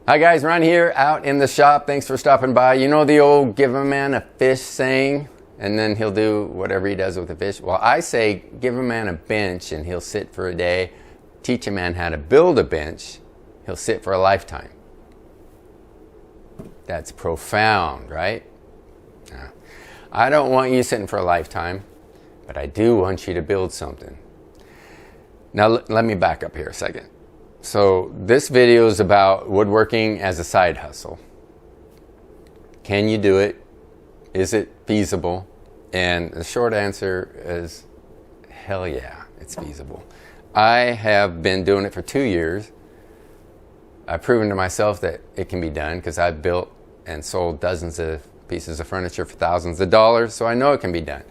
Hi guys, Ron here out in the shop. Thanks for stopping by. You know the old give a man a fish saying, and then he'll do whatever he does with the fish? Well, I say give a man a bench and he'll sit for a day. Teach a man how to build a bench, he'll sit for a lifetime. That's profound, right? I don't want you sitting for a lifetime, but I do want you to build something. Now let me back up here a second. So this video is about woodworking as a side hustle. Can you do it? Is it feasible? And the short answer is hell yeah, it's feasible. I have been doing it for 2 years. I've proven to myself that it can be done because I've built and sold dozens of pieces of furniture for thousands of dollars, so I know it can be done.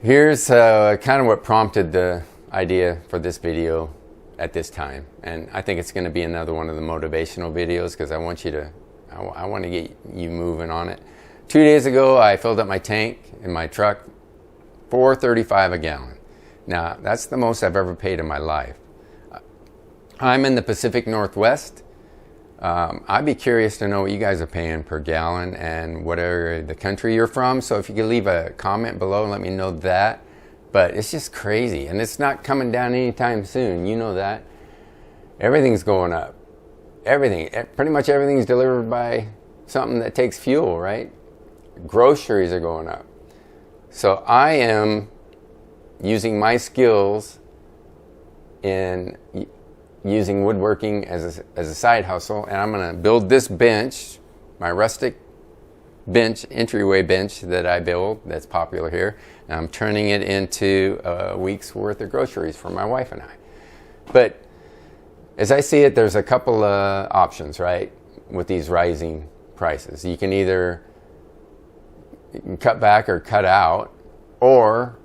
Here's kind of what prompted the idea for this video at this time, and I think it's going to be another one of the motivational videos because I want to get you moving on it. 2 days ago I filled up my tank in my truck, $4.35 a gallon. Now that's the most I've ever paid in my life. I'm in the Pacific Northwest. I'd be curious to know what you guys are paying per gallon and what area of the country you're from, so if you could leave a comment below and let me know that. But it's just crazy, and it's not coming down anytime soon. You know that. Everything's going up. Everything. Pretty much everything's delivered by something that takes fuel, right? Groceries are going up. So I am using my skills in using woodworking as a side hustle, and I'm going to build this bench, my rustic bench, entryway bench that I build that's popular here. And I'm turning it into a week's worth of groceries for my wife and I. But as I see it, there's a couple of options, right, with these rising prices. You can either cut back or cut out, or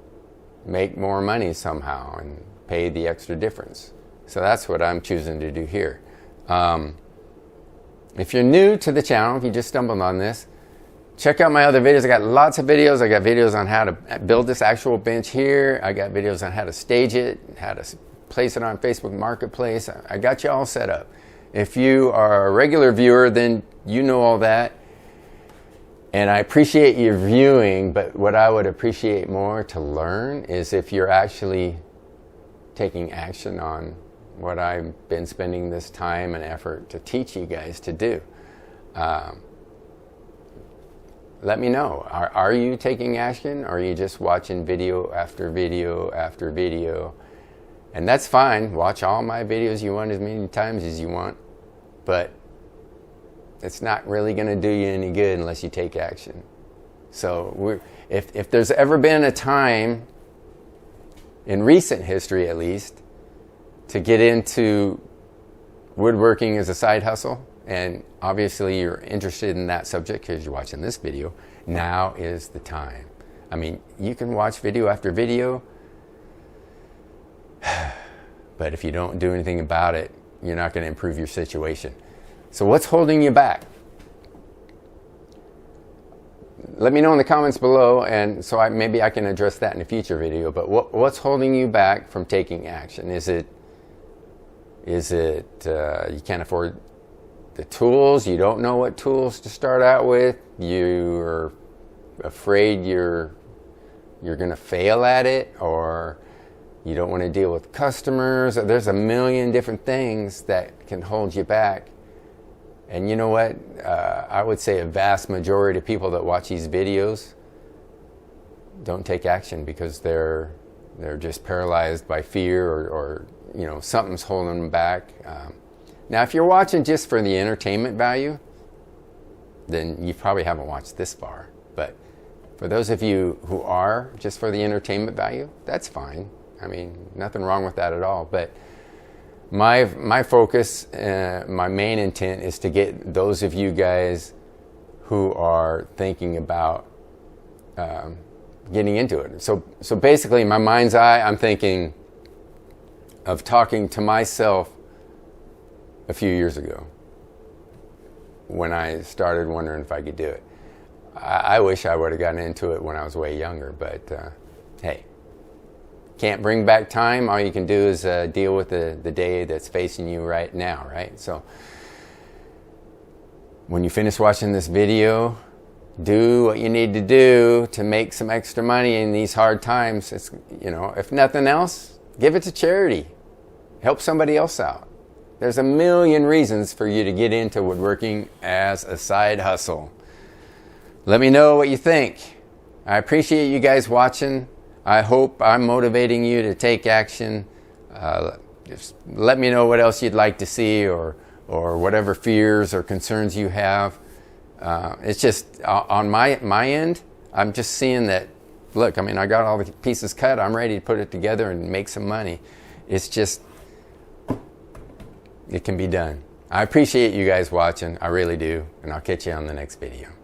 make more money somehow and pay the extra difference. So that's what I'm choosing to do here. If you're new to the channel, if you just stumbled on this, check out my other videos. I got lots of videos. I got videos on how to build this actual bench here. I got videos on how to stage it, how to place it on Facebook Marketplace. I got you all set up. If you are a regular viewer, then you know all that. And I appreciate your viewing, but what I would appreciate more to learn is if you're actually taking action on what I've been spending this time and effort to teach you guys to do. Let me know. Are you taking action, or are you just watching video after video after video? And that's fine. Watch all my videos you want as many times as you want. But it's not really going to do you any good unless you take action. So if there's ever been a time, in recent history at least, to get into woodworking as a side hustle, and obviously you're interested in that subject because you're watching this video, now is the time. I mean, you can watch video after video, but if you don't do anything about it, you're not going to improve your situation. So what's holding you back? Let me know in the comments below, and so maybe I can address that in a future video. But what's holding you back from taking action? Is it you can't afford the tools? You don't know what tools to start out with? You're afraid you're going to fail at it, or you don't want to deal with customers? There's a million different things that can hold you back. And you know what? I would say a vast majority of people that watch these videos don't take action because they're just paralyzed by fear, or you know, something's holding them back. Now, if you're watching just for the entertainment value, then you probably haven't watched this far. But for those of you who are just for the entertainment value, that's fine. I mean, nothing wrong with that at all. But my focus, my main intent is to get those of you guys who are thinking about getting into it. So basically, in my mind's eye, I'm thinking of talking to myself a few years ago when I started wondering if I could do it. I wish I would have gotten into it when I was way younger, but hey, can't bring back time. All you can do is deal with the day that's facing you right now, right? So when you finish watching this video, do what you need to do to make some extra money in these hard times. It's, you know, if nothing else, give it to charity. Help somebody else out. There's a million reasons for you to get into woodworking as a side hustle. Let me know what you think. I appreciate you guys watching. I hope I'm motivating you to take action. Just let me know what else you'd like to see, or whatever fears or concerns you have. It's just on my end, I'm just seeing that, look, I mean, I got all the pieces cut. I'm ready to put it together and make some money. It's just, it can be done. I appreciate you guys watching. I really do. And I'll catch you on the next video.